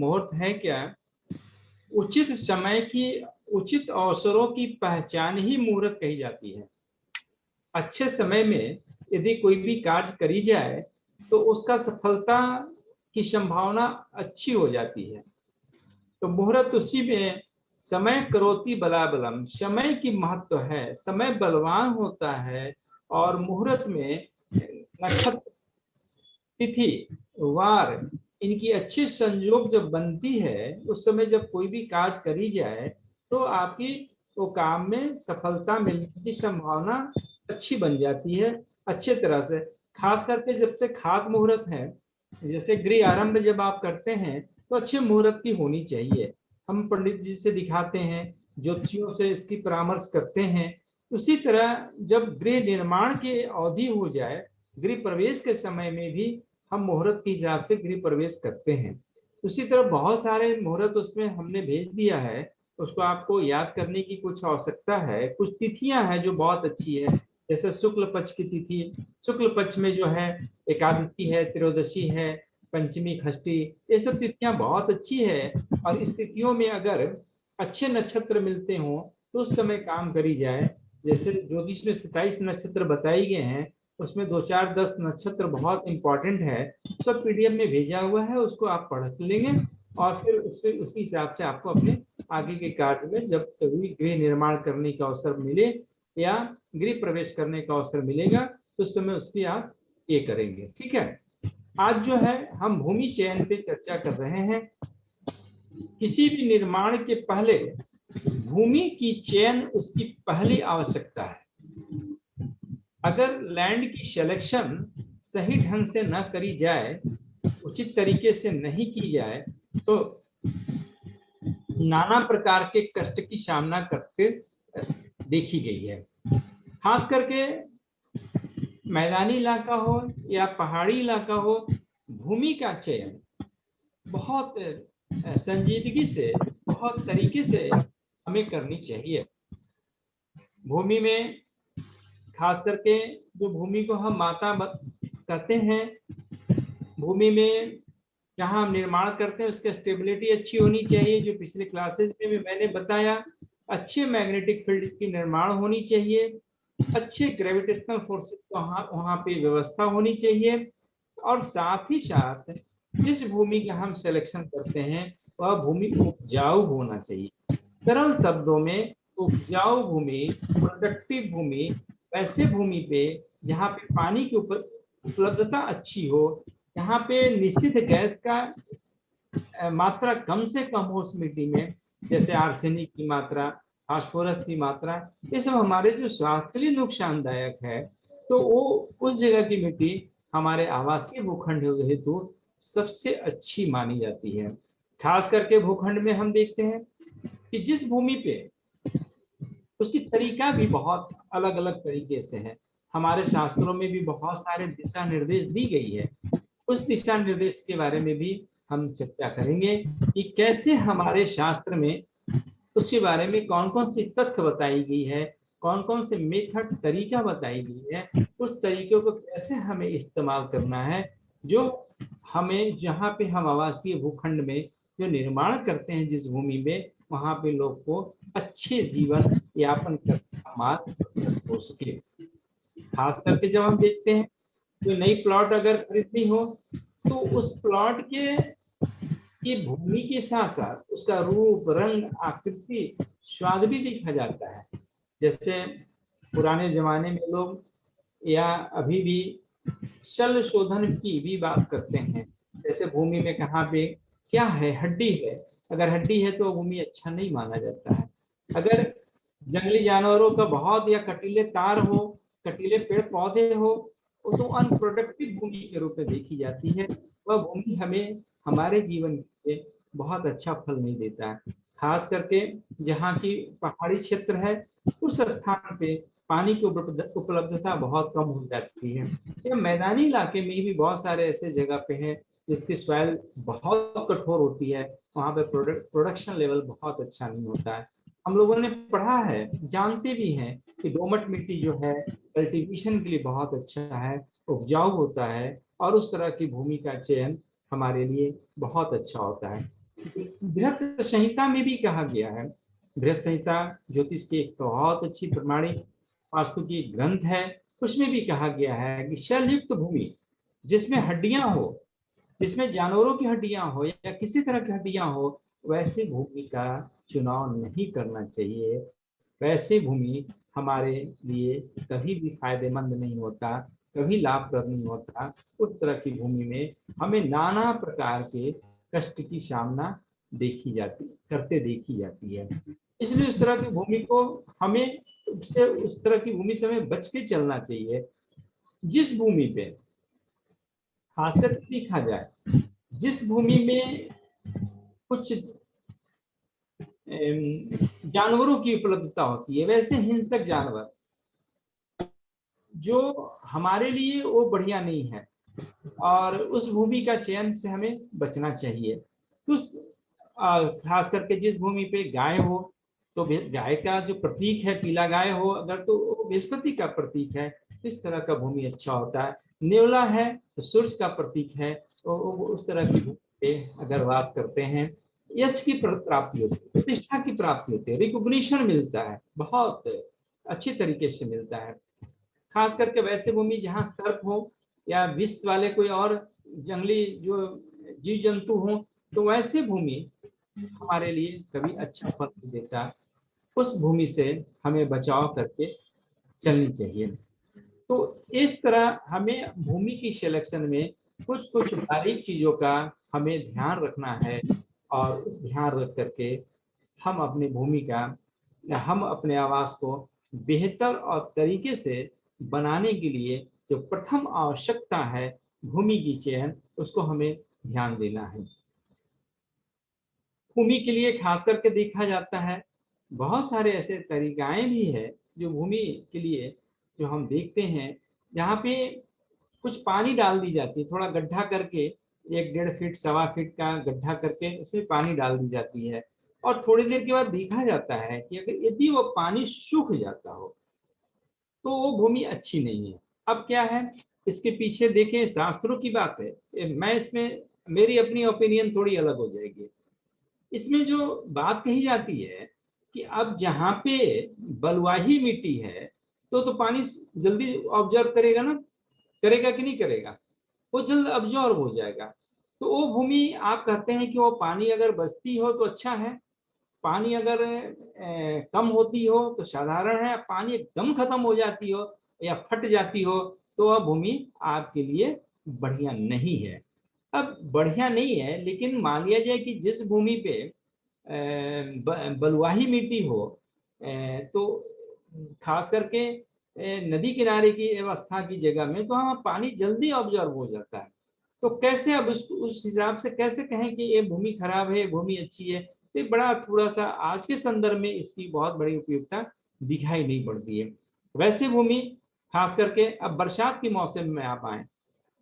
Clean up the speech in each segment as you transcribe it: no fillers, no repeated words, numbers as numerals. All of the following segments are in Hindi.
मुहूर्त है क्या? उचित समय की, उचित अवसरों की पहचान ही मुहूर्त कही जाती है। अच्छे समय में यदि कोई भी कार्य करी जाए तो उसका सफलता की संभावना अच्छी हो जाती है। तो मुहूर्त उसी में, समय करोति बलाबलम, समय की महत्व है, समय बलवान होता है। और मुहूर्त में नक्षत्र, तिथि, वार, इनकी अच्छी संयोग जब बनती है, उस समय जब कोई भी कार्य करी जाए तो आपकी वो काम में सफलता मिलने की संभावना अच्छी बन जाती है, अच्छे तरह से। खास करके जब से खात मुहूर्त है, जैसे गृह आरंभ जब आप करते हैं तो अच्छे मुहूर्त की होनी चाहिए। हम पंडित जी से दिखाते हैं, ज्योतिषियों से इसकी परामर्श करते हैं। उसी तरह जब गृह निर्माण की अवधि हो जाए, गृह प्रवेश के समय में भी हम मुहूर्त के हिसाब से गृह प्रवेश करते हैं। उसी तरह बहुत सारे मुहूर्त उसमें हमने भेज दिया है, उसको आपको याद करने की कुछ आवश्यकता है। कुछ तिथियां हैं जो बहुत अच्छी है, जैसे शुक्ल पक्ष की तिथि, शुक्ल पक्ष में जो है एकादशी है, त्रयोदशी है, पंचमी, षष्ठी, ये सब तिथियां बहुत अच्छी है। और इस तिथियों में अगर अच्छे नक्षत्र मिलते हो तो उस समय काम करी जाए। जैसे ज्योतिष में 27 नक्षत्र बताए गए हैं, उसमें 2 4 10 नक्षत्र बहुत इंपॉर्टेंट है। सब पीडीएफ में भेजा हुआ है, उसको आप पढ़ लेंगे और फिर उसके उसी हिसाब से आपको अपने आगे के कार्य में जब कभी गृह निर्माण करने का अवसर मिले या गृह प्रवेश करने का अवसर मिलेगा तो उस समय उसकी आप ये करेंगे। ठीक है। आज जो है हम भूमि चयन पे चर्चा कर रहे हैं। किसी भी निर्माण के पहले भूमि की चयन उसकी पहली आवश्यकता है। अगर लैंड की सिलेक्शन सही ढंग से न करी जाए, उचित तरीके से नहीं की जाए, तो नाना प्रकार के कष्ट की सामना करते देखी गई है। खास करके मैदानी इलाका हो या पहाड़ी इलाका हो, भूमि का चयन बहुत संजीदगी से, बहुत तरीके से हमें करनी चाहिए। भूमि में खास करके जो भूमि को हम माता कहते हैं, भूमि में जहाँ हम निर्माण करते हैं उसकी स्टेबिलिटी अच्छी होनी चाहिए। जो पिछले क्लासेज में भी मैंने बताया, अच्छे मैग्नेटिक फील्ड की निर्माण होनी चाहिए, अच्छे ग्रेविटेशनल फोर्सेस वहाँ पे व्यवस्था होनी चाहिए। और साथ ही साथ जिस भूमि का हम सिलेक्शन करते हैं वह भूमि उपजाऊ होना चाहिए। सरल शब्दों में उपजाऊ भूमि, प्रोडक्टिव भूमि, ऐसे भूमि पे जहाँ पे पानी की उपलब्धता अच्छी हो, यहाँ पे निश्चित गैस का मात्रा कम से कम हो उस मिट्टी में, जैसे आर्सेनिक की मात्रा, फास्फोरस की मात्रा, ये सब हमारे जो स्वास्थ्य के लिए नुकसानदायक है। तो वो उस जगह की मिट्टी हमारे आवासीय भूखंड हेतु सबसे अच्छी मानी जाती है। खास करके भूखंड में हम देखते हैं कि जिस भूमि पे, उसकी तरीका भी बहुत अलग अलग तरीके से है। हमारे शास्त्रों में भी बहुत सारे दिशा निर्देश दी गई है। उस दिशा निर्देश के बारे में भी हम चर्चा करेंगे कि कैसे हमारे शास्त्र में उसके बारे में कौन कौन सी तथ्य बताई गई है, कौन कौन से मेथड, तरीका बताई गई है, उस तरीकों को कैसे हमें इस्तेमाल करना है, जो हमें जहाँ पे हम आवासीय भूखंड में जो निर्माण करते हैं जिस भूमि में, वहाँ पे लोग को अच्छे जीवन यापन करने का मार्ग प्रशस्त हो सके। खास करके जब हम देखते हैं जो नई प्लॉट अगर खरीदनी हो तो उस प्लॉट के भूमि के साथ साथ उसका रूप, रंग, आकृति, स्वाद भी देखा जाता है। जैसे पुराने जमाने में लोग या अभी भी शल्य शोधन की भी बात करते हैं। जैसे भूमि में कहाँ पे क्या है, हड्डी है, अगर हड्डी है तो भूमि अच्छा नहीं माना जाता है। अगर जंगली जानवरों का बहुत या कटीले तार हो, कटीले पेड़ पौधे हो, वो तो अनप्रोडक्टिव भूमि के रूप में देखी जाती है। वह भूमि हमें हमारे जीवन में बहुत अच्छा फल नहीं देता है। खास करके जहाँ की पहाड़ी क्षेत्र है, उस स्थान पे पानी की उपलब्धता बहुत कम हो जाती है। या मैदानी इलाके में भी बहुत सारे ऐसे जगह पे हैं जिसकी सॉइल बहुत कठोर होती है, वहाँ पे प्रोडक्शन लेवल बहुत अच्छा नहीं होता है। हम लोगों ने पढ़ा है, जानते भी हैं कि दोमट मिट्टी जो है कल्टीवेशन के लिए बहुत अच्छा है, उपजाऊ होता है और उस तरह की भूमि का चयन हमारे लिए बहुत अच्छा होता है। बृहत संहिता में भी कहा गया है, बृहत संहिता ज्योतिष की एक बहुत अच्छी प्रमाणिक वास्तु की ग्रंथ है, उसमें भी कहा गया है कि शैलयुक्त भूमि जिसमें हड्डियां हो, जिसमें जानवरों की हड्डियां हो या किसी तरह की हड्डियां हो, वैसे भूमि का चुनाव नहीं करना चाहिए। वैसे भूमि हमारे लिए कभी भी फायदेमंद नहीं होता, कभी लाभप्रद नहीं होता। उस तरह की भूमि में हमें नाना प्रकार के कष्ट की सामना देखी जाती है। इसलिए उस तरह की भूमि को हमें उससे, उस तरह की भूमि से हमें बच के चलना चाहिए। जिस भूमि पे खासकर देखा जाए, जिस भूमि में कुछ जानवरों की उपलब्धता होती है, वैसे हिंसक जानवर जो हमारे लिए वो बढ़िया नहीं है, और उस भूमि का चयन से हमें बचना चाहिए। तो खास करके जिस भूमि पे गाय हो, तो गाय का जो प्रतीक है पीला गाय हो अगर, तो वो बृहस्पति का प्रतीक है, तो इस तरह का भूमि अच्छा होता है। नेवला है तो सूर्य का प्रतीक है, तो उस तरह की भूमि पे अगर वास करते हैं, यश की प्राप्ति होती है, प्रतिष्ठा की प्राप्ति होती है, रिकॉग्निशन मिलता है, बहुत अच्छी तरीके से मिलता है। खास करके वैसे भूमि जहाँ सर्प हो या विष वाले कोई और जंगली जो जीव जंतु हो, तो वैसे भूमि हमारे लिए कभी अच्छा फल नहीं देता। उस भूमि से हमें बचाव करके चलनी चाहिए। तो इस तरह हमें भूमि की सिलेक्शन में कुछ कुछ बारीक चीजों का हमें ध्यान रखना है, और ध्यान रख करके हम अपनी भूमि का, हम अपने आवास को बेहतर और तरीके से बनाने के लिए जो प्रथम आवश्यकता है भूमि की चयन, उसको हमें ध्यान देना है। भूमि के लिए खास करके देखा जाता है, बहुत सारे ऐसे तरीकाएं भी है जो भूमि के लिए जो हम देखते हैं, जहाँ पे कुछ पानी डाल दी जाती है, थोड़ा गड्ढा करके, 1 1.5 फीट 1.25 फीट का गड्ढा करके उसमें पानी डाल दी जाती है, और थोड़ी देर के बाद देखा जाता है कि अगर यदि वो पानी सूख जाता हो तो वो भूमि अच्छी नहीं है। अब क्या है, इसके पीछे देखें, शास्त्रों की बात है, मैं इसमें मेरी अपनी ओपिनियन थोड़ी अलग हो जाएगी। इसमें जो बात कही जाती है कि अब जहाँ पे बलुआही मिट्टी है, तो पानी जल्दी ऑब्जर्व करेगा ना, करेगा कि नहीं करेगा, वो जल्द अब्जॉर्ब हो जाएगा। तो वो भूमि आप कहते हैं कि वो पानी अगर बचती हो तो अच्छा है, पानी अगर कम होती हो तो साधारण है, पानी एकदम खत्म हो जाती हो या फट जाती हो तो वह भूमि आपके लिए बढ़िया नहीं है। अब बढ़िया नहीं है, लेकिन मान लिया जाए कि जिस भूमि पे बलुआही मिट्टी हो, तो खास करके नदी किनारे की व्यवस्था की जगह में तो हाँ पानी जल्दी ऑब्जर्व हो जाता है। तो कैसे अब उस हिसाब से कैसे कहें कि ये भूमि खराब है, भूमि अच्छी है, तो बड़ा थोड़ा सा आज के संदर्भ में इसकी बहुत बड़ी उपयोगिता दिखाई नहीं पड़ती है। वैसे भूमि खास करके अब बरसात के मौसम में आप आए,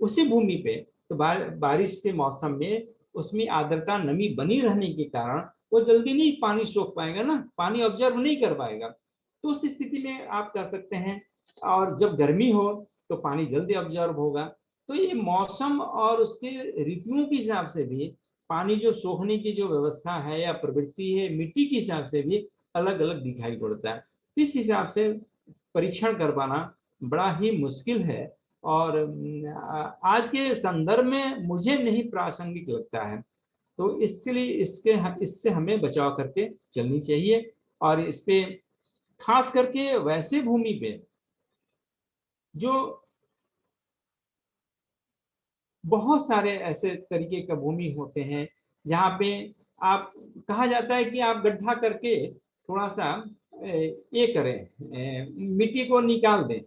उसी भूमि पे तो बारिश के मौसम में उसमें आर्द्रता नमी बनी रहने के कारण वो जल्दी नहीं पानी सोख पाएगा ना, पानी ऑब्जर्व नहीं कर पाएगा। तो उस स्थिति में आप कह सकते हैं, और जब गर्मी हो तो पानी जल्दी ऑब्जर्व होगा। तो ये मौसम और उसके ऋतुओं के हिसाब से भी पानी जो सोखने की जो व्यवस्था है या प्रवृत्ति है मिट्टी के हिसाब से भी अलग अलग दिखाई पड़ता है। तो इस हिसाब से परीक्षण करवाना बड़ा ही मुश्किल है, और आज के संदर्भ में मुझे नहीं प्रासंगिक लगता है। तो इसलिए इससे हमें बचाव करके चलनी चाहिए। और इस पे खास करके वैसे भूमि पे जो बहुत सारे ऐसे तरीके का भूमि होते हैं जहाँ पे आप कहा जाता है कि आप गड्ढा करके थोड़ा सा ये करें, मिट्टी को निकाल दें,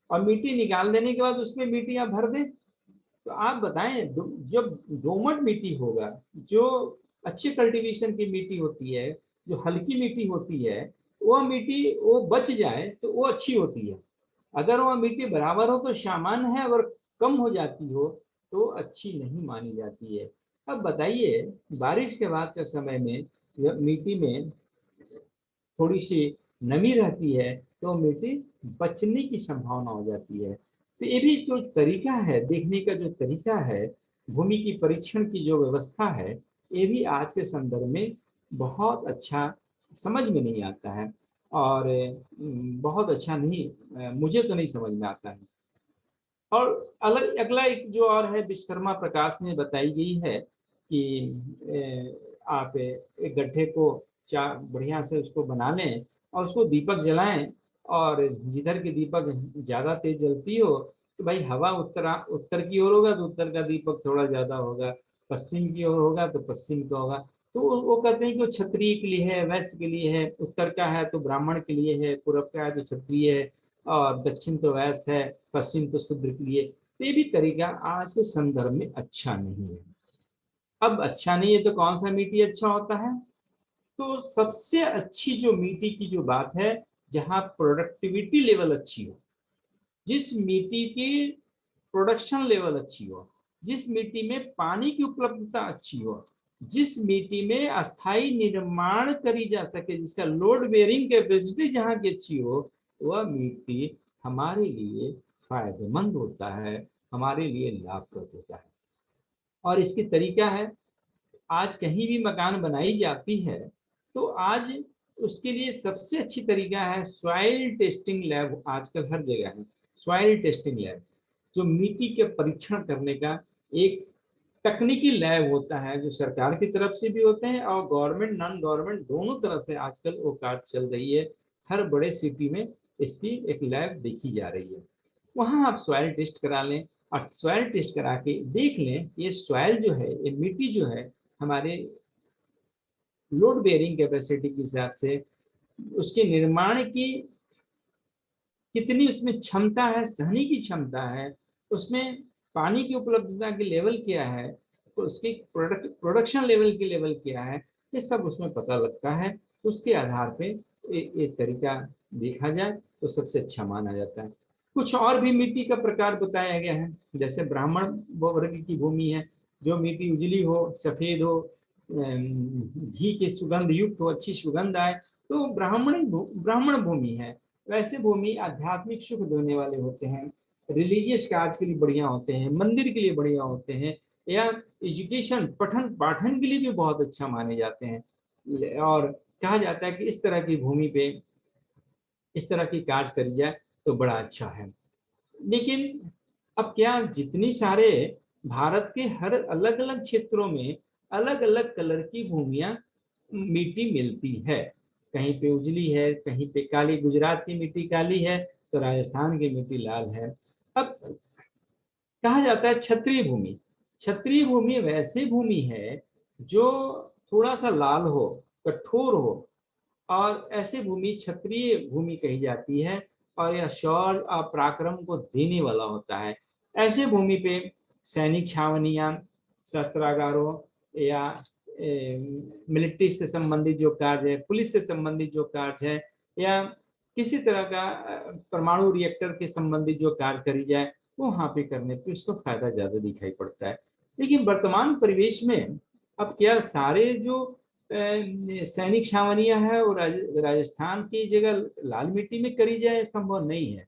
और मिट्टी निकाल देने के बाद उसमें मिट्टी आप भर दें। तो आप बताएं, जब दोमट मिट्टी होगा, जो अच्छे कल्टीवेशन की मिट्टी होती है, जो हल्की मिट्टी होती है, वह मिट्टी वो बच जाए तो वो अच्छी होती है। अगर वह मिट्टी बराबर हो तो सामान्य है, अगर कम हो जाती हो तो अच्छी नहीं मानी जाती है। अब बताइए, बारिश के बाद के समय में जब मिट्टी में थोड़ी सी नमी रहती है तो मिट्टी बचने की संभावना हो जाती है। तो ये भी जो तरीका है देखने का, जो तरीका है भूमि की परीक्षण की जो व्यवस्था है, ये भी आज के संदर्भ में बहुत अच्छा समझ में नहीं आता है, और बहुत अच्छा नहीं, मुझे तो नहीं समझ में आता है। और अलग अगला एक जो और है, विश्वकर्मा प्रकाश में बताई गई है कि आप एक गड्ढे को चार बढ़िया से उसको बना लें और उसको दीपक जलाएं, और जिधर की दीपक ज्यादा तेज जलती हो तो भाई हवा उत्तर की ओर होगा तो उत्तर का दीपक थोड़ा ज्यादा होगा, पश्चिम की ओर होगा तो पश्चिम का होगा। तो वो कहते हैं कि वो क्षत्रिय के लिए है, वैश्य के लिए है, उत्तर का है तो ब्राह्मण के लिए है, पूर्व का है तो क्षत्रिय है, और दक्षिण तो वैश्य है, पश्चिम तो शूद्र के लिए। तो ये भी तरीका आज के संदर्भ में अच्छा नहीं है। अब अच्छा नहीं है तो कौन सा मीटी अच्छा होता है? तो सबसे अच्छी जो मीटी की जो बात है, जहां प्रोडक्टिविटी लेवल अच्छी हो, जिस मिट्टी की प्रोडक्शन लेवल अच्छी हो, जिस मिट्टी में पानी की उपलब्धता अच्छी हो, जिस मिट्टी में अस्थाई निर्माण करी जा सके, जिसका लोड बेयरिंग कैपेसिटी जहां की अच्छी हो, वह मिट्टी हमारे लिए फायदेमंद होता है, हमारे लिए लाभप्रद होता है। और इसकी तरीका है, आज कहीं भी मकान बनाई जाती है तो आज उसके लिए सबसे अच्छी तरीका है सॉइल टेस्टिंग लैब। आजकल हर जगह है सॉइल टेस्टिंग लैब, जो मिट्टी के परीक्षण करने का एक तकनीकी लैब होता है, जो सरकार की तरफ से भी होते हैं और गवर्नमेंट नॉन गवर्नमेंट दोनों तरह से आजकल वो कार्य चल रही है। हर बड़े सिटी में इसकी एक लैब देखी जा रही है। वहां आप सॉइल टेस्ट करा लें और सॉइल टेस्ट करा के देख लें ये सॉइल जो है, ये मिट्टी जो है, हमारे लोड बेयरिंग कैपेसिटी के हिसाब से उसके निर्माण की कितनी उसमें क्षमता है, सहने की क्षमता है, उसमें पानी की उपलब्धता की लेवल क्या है, तो उसकी प्रोडक्शन लेवल की लेवल क्या है, ये सब उसमें पता लगता है। उसके आधार पे एक तरीका देखा जाए तो सबसे अच्छा माना जाता है। कुछ और भी मिट्टी का प्रकार बताया गया है, जैसे ब्राह्मण वर्ग की भूमि है, जो मिट्टी उजली हो, सफेद हो, घी के सुगंध युक्त हो, अच्छी सुगंध आए, तो ब्राह्मण भूमि है। वैसे भूमि आध्यात्मिक सुख देने वाले होते हैं, रिलीजियस कार्य के लिए बढ़िया होते हैं, मंदिर के लिए बढ़िया होते हैं, या एजुकेशन पठन पाठन के लिए भी बहुत अच्छा माने जाते हैं। और कहा जाता है कि इस तरह की भूमि पे इस तरह की कार्य करी जाए तो बड़ा अच्छा है। लेकिन अब क्या, जितनी सारे भारत के हर अलग अलग क्षेत्रों में अलग अलग कलर की भूमियां मिट्टी मिलती है, कहीं पे उजली है, कहीं पे काली, गुजरात की मिट्टी काली है तो राजस्थान की मिट्टी लाल है। अब कहा जाता है क्षत्रिय भूमि, क्षत्रिय भूमि वैसी भूमि है जो थोड़ा सा लाल हो, कठोर हो, और ऐसी भूमि क्षत्रिय भूमि कही जाती है, और यह शौर्य और पराक्रम को देने वाला होता है। ऐसे भूमि पे सैनिक छावनियां, शस्त्रागारों, या मिलिट्री से संबंधित जो कार्य है, पुलिस से संबंधित जो कार्य है, या किसी तरह का परमाणु रिएक्टर के संबंधित जो कार्य करी जाए, वो वहां पे करने पे उसको फायदा ज्यादा दिखाई पड़ता है। लेकिन वर्तमान परिवेश में अब क्या सारे जो सैनिक छावनियां है और राजस्थान की जगह लाल मिट्टी में करी जाए, संभव नहीं है।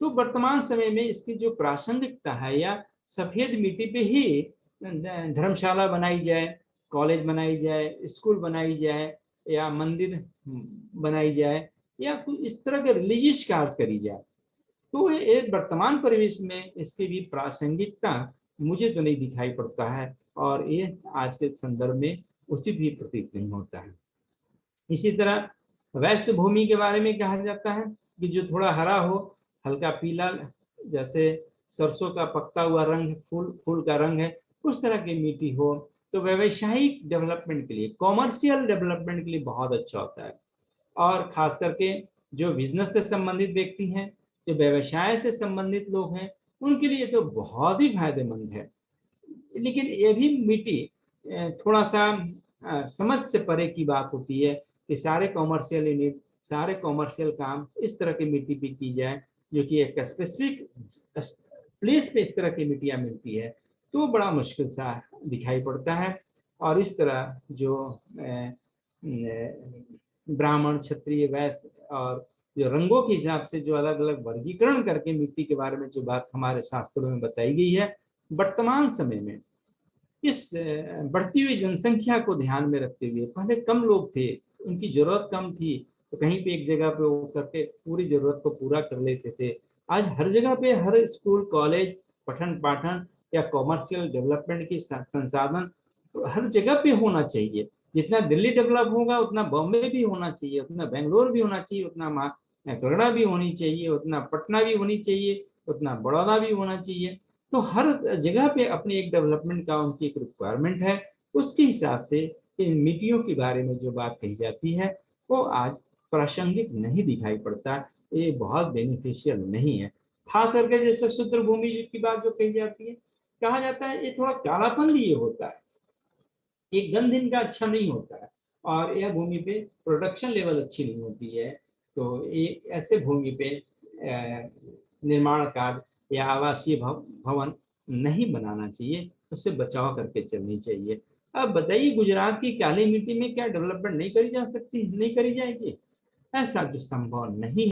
तो वर्तमान समय में इसकी जो प्रासंगिकता है, या सफेद मिट्टी पे ही धर्मशाला बनाई जाए, कॉलेज बनाई जाए, स्कूल बनाई जाए, या मंदिर बनाई जाए, या कुछ इस तरह के रिलीजियस कार्य करी जाए, तो ये वर्तमान परिवेश में इसकी भी प्रासंगिकता मुझे तो नहीं दिखाई पड़ता है, और ये आज के संदर्भ में उचित भी प्रतीत नहीं होता है। इसी तरह वैश्य भूमि के बारे में कहा जाता है कि जो थोड़ा हरा हो, हल्का पीला, जैसे सरसों का पकता हुआ रंग, फूल का रंग है, उस तरह की मिट्टी हो, तो व्यवसायिक डेवलपमेंट के लिए, कॉमर्शियल डेवलपमेंट के लिए बहुत अच्छा होता है। और खास करके जो बिजनेस से संबंधित व्यक्ति हैं, जो व्यवसाय से संबंधित लोग हैं, उनके लिए तो बहुत ही फायदेमंद है। लेकिन ये भी मिट्टी थोड़ा सा समझ से परे की बात होती है कि सारे कॉमर्शियल यूनिट, सारे कॉमर्शियल काम इस तरह की मिट्टी पे की जाए, जो कि एक स्पेसिफिक प्लेस पे इस तरह की मिट्टियां मिलती है, तो बड़ा मुश्किल सा दिखाई पड़ता है। और इस तरह जो ब्राह्मण, क्षत्रिय, वैश्य, और जो रंगों के हिसाब से जो अलग अलग वर्गीकरण करके मिट्टी के बारे में जो बात हमारे शास्त्रों में बताई गई है, वर्तमान समय में इस बढ़ती हुई जनसंख्या को ध्यान में रखते हुए, पहले कम लोग थे, उनकी जरूरत कम थी, तो कहीं पे एक जगह पे वो करके पूरी जरूरत को पूरा कर लेते थे। आज हर जगह पे, हर स्कूल, कॉलेज, पठन पाठन या कॉमर्शियल डेवलपमेंट की संसाधन हर जगह पे होना चाहिए। जितना दिल्ली डेवलप होगा उतना बॉम्बे भी होना चाहिए, उतना बेंगलोर भी होना चाहिए, उतना नोएडा भी होनी चाहिए, उतना पटना भी होनी चाहिए, उतना बड़ौदा भी होना चाहिए। तो हर जगह पे अपनी एक डेवलपमेंट का उनकी एक रिक्वायरमेंट है। उसके हिसाब से इन नीतियों के बारे में जो बात कही जाती है वो आज प्रासंगिक नहीं दिखाई पड़ता, ये बहुत बेनिफिशियल नहीं है। खास करके जैसे शुद्र भूमि की बात जो कही जाती है, कहा जाता है ये थोड़ा कालापन भी ये होता है, ये गंध इनका अच्छा नहीं होता है, और यह भूमि पे प्रोडक्शन लेवल अच्छी नहीं होती है। तो ये ऐसे भूमि पे निर्माण कार्य या आवासीय भवन नहीं बनाना चाहिए, उससे बचाव करके चलनी चाहिए। अब बताइए, गुजरात की काली मिट्टी में क्या डेवलपमेंट नहीं करी जा सकती, नहीं करी जाएगी? ऐसा जो संभव नहीं